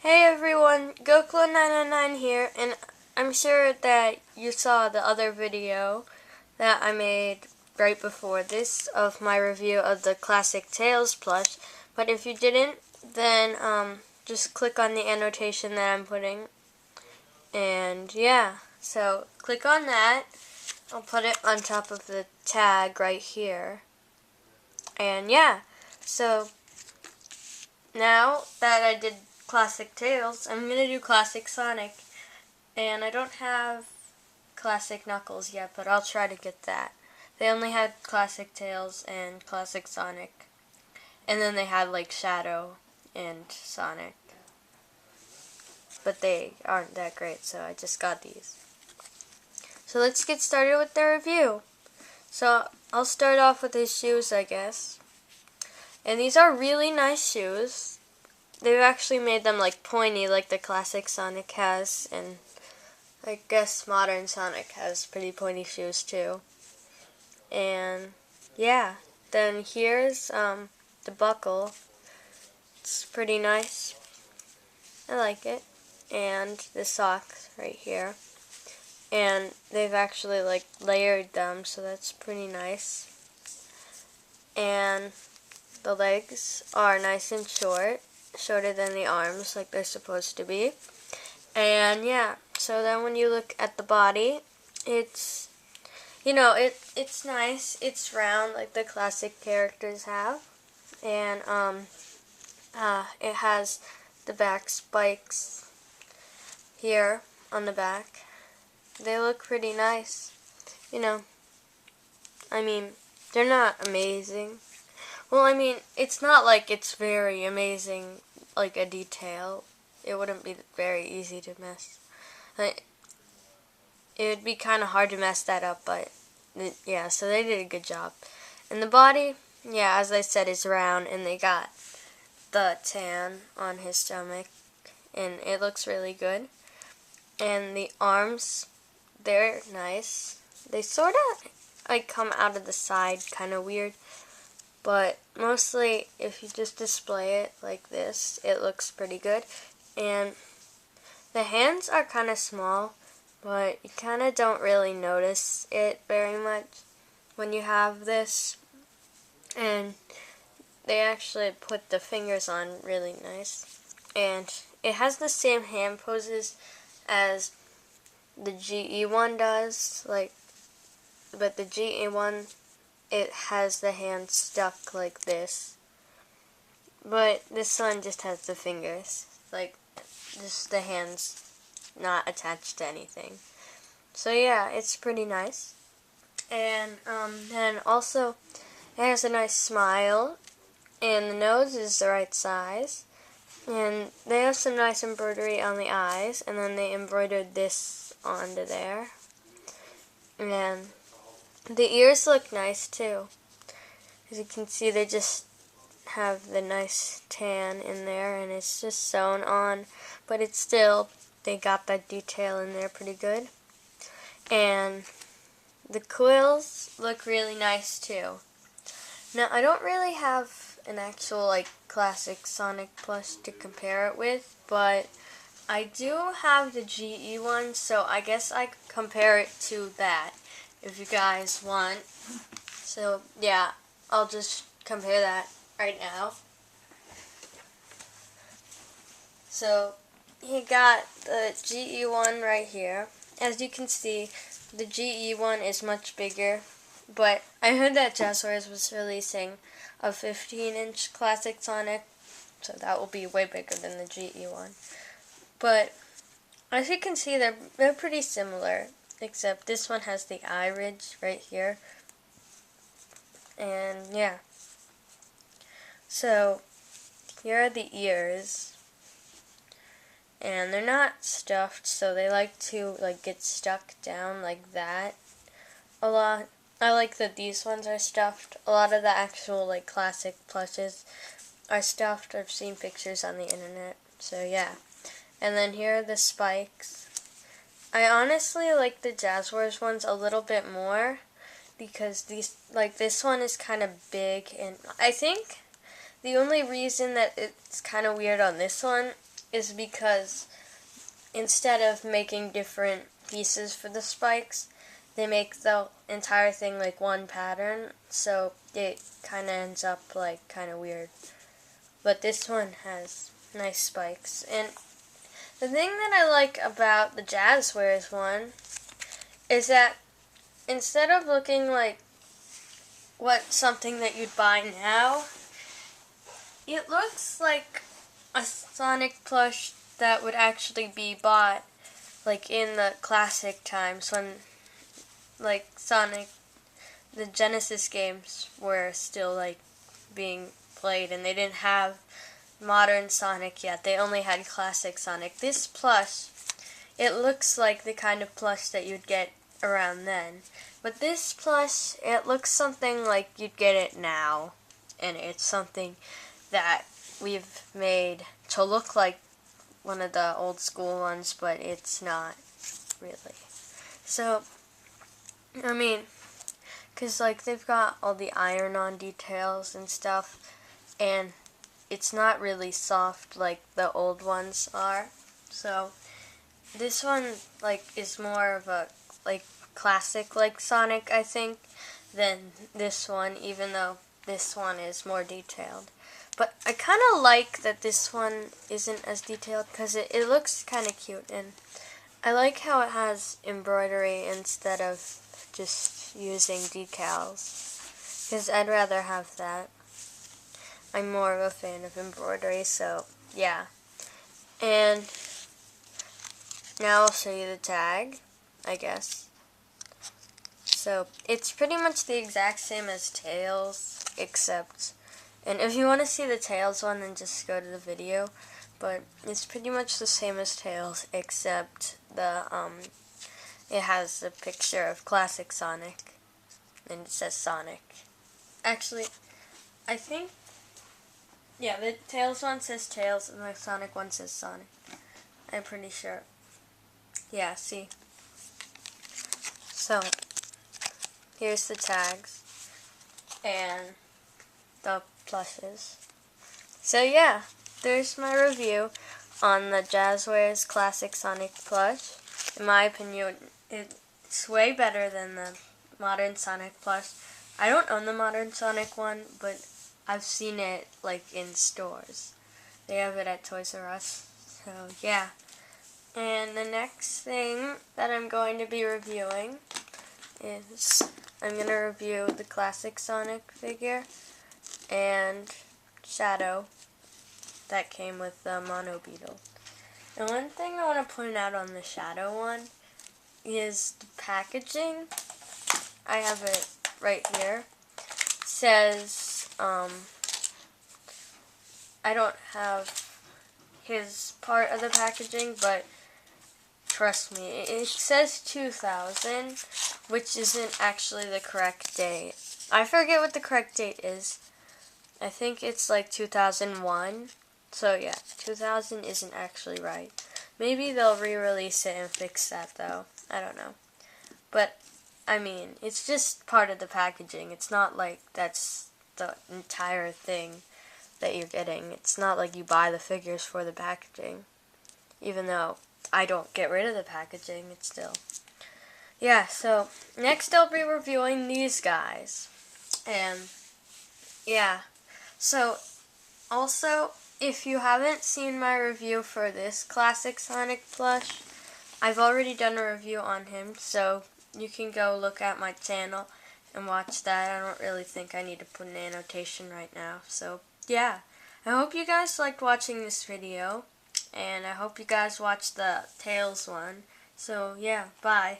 Hey everyone, GoClo999 here, and I'm sure that you saw the other video that I made right before this of my review of the Classic Tales plush, but if you didn't, then just click on the annotation that I'm putting, and yeah, so click on that. I'll put it on top of the tag right here, and yeah, so now that I did Classic Tails, I'm going to do Classic Sonic. And I don't have Classic Knuckles yet, but I'll try to get that. They only had Classic Tails and Classic Sonic. And then they had like Shadow and Sonic. But they aren't that great, so I just got these. So let's get started with the review. So I'll start off with his shoes, I guess. And these are really nice shoes. They've actually made them like pointy like the Classic Sonic has, and I guess modern Sonic has pretty pointy shoes too. And yeah, then here's the buckle. It's pretty nice. I like it. And the socks right here. And they've actually like layered them, so that's pretty nice. And the legs are nice and short, shorter than the arms like they're supposed to be. And yeah, so then when you look at the body, it's, it's nice. It's round like the classic characters have. And it has the back spikes here on the back. They look pretty nice. They're not amazing. Well, it's not like it's very amazing, like a detail. It wouldn't be very easy to mess. It would be kind of hard to mess that up, but yeah, so they did a good job. And the body, yeah, as I said, is round, and they got the tan on his stomach, and it looks really good. And the arms, they're nice. They sort of like come out of the side, kind of weird. But mostly, if you just display it like this, it looks pretty good. And the hands are kind of small, but you kind of don't really notice it very much when you have this. And they actually put the fingers on really nice. And it has the same hand poses as the GE one does, but the GE one, it has the hand stuck like this. But this one just has the fingers, like just the hands not attached to anything. So yeah, it's pretty nice. And then also it has a nice smile, and the nose is the right size. And they have some nice embroidery on the eyes, and then they embroidered this onto there. And the ears look nice too. As you can see, they just have the nice tan in there, and it's just sewn on, but it's still, they got that detail in there pretty good. And the quills look really nice too. Now, I don't really have an actual like classic Sonic plush to compare it with, but I do have the GE one, so I guess I could compare it to that if you guys want. So yeah, I'll just compare that right now. So he got the GE one right here. As you can see, the GE one is much bigger, but I heard that Jazwares was releasing a 15-inch Classic Sonic, so that will be way bigger than the GE one. But as you can see, they're pretty similar, except this one has the eye ridge right here. And yeah. So here are the ears. And they're not stuffed, so they like to get stuck down like that a lot. I like that these ones are stuffed. A lot of the actual classic plushes are stuffed. I've seen pictures on the internet. So yeah. And then here are the spikes. I honestly like the Jazwares ones a little bit more because this one is kind of big, and I think the only reason that it's kind of weird on this one is because instead of making different pieces for the spikes, they make the entire thing like one pattern, so it kind of ends up like kind of weird. But this one has nice spikes. And the thing that I like about the Jazwares one is that instead of looking like something that you'd buy now, it looks like a Sonic plush that would actually be bought like in the classic times when like Sonic, the Genesis games were still like being played and they didn't have modern Sonic yet. They only had classic Sonic. This plush, it looks like the kind of plush that you'd get around then. But this plush, it looks something like you'd get it now. And it's something that we've made to look like one of the old school ones, but it's not really. So, I mean, because like they've got all the iron-on details and stuff, and it's not really soft like the old ones are. So this one like is more of a like classic like Sonic, I think, than this one, even though this one is more detailed. But I kind of like that this one isn't as detailed because it looks kind of cute, and I like how it has embroidery instead of just using decals, because I'd rather have that. I'm more of a fan of embroidery, so yeah. And now I'll show you the tag, I guess. So it's pretty much the exact same as Tails, except, and if you want to see the Tails one, then just go to the video. But it's pretty much the same as Tails, except it has a picture of classic Sonic, and it says Sonic. Actually, I think, yeah, the Tails one says Tails, and the Sonic one says Sonic. I'm pretty sure. Yeah, see? So, here's the tags, and the plushes. So yeah, there's my review on the Jazwares Classic Sonic plush. In my opinion, it's way better than the modern Sonic plush. I don't own the modern Sonic one, but I've seen it like in stores. They have it at Toys R Us. So yeah. And the next thing that I'm going to be reviewing is I'm going to review the classic Sonic figure and Shadow that came with the Mono Beetle. And one thing I want to point out on the Shadow one is the packaging. I have it right here. It says, I don't have his part of the packaging, but trust me, it says 2000, which isn't actually the correct date. I forget what the correct date is. I think it's like 2001. So yeah, 2000 isn't actually right. Maybe they'll re-release it and fix that though. I don't know. But, I mean, it's just part of the packaging. It's not like that's the entire thing that you're getting. It's not like you buy the figures for the packaging. Even though I don't get rid of the packaging, it's still. Yeah, so next I'll be reviewing these guys. And yeah. So also, if you haven't seen my review for this classic Sonic plush, I've already done a review on him, so you can go look at my channel and watch that. I don't really think I need to put an annotation right now. So yeah, I hope you guys liked watching this video. And I hope you guys watch the Tails one. So yeah, bye.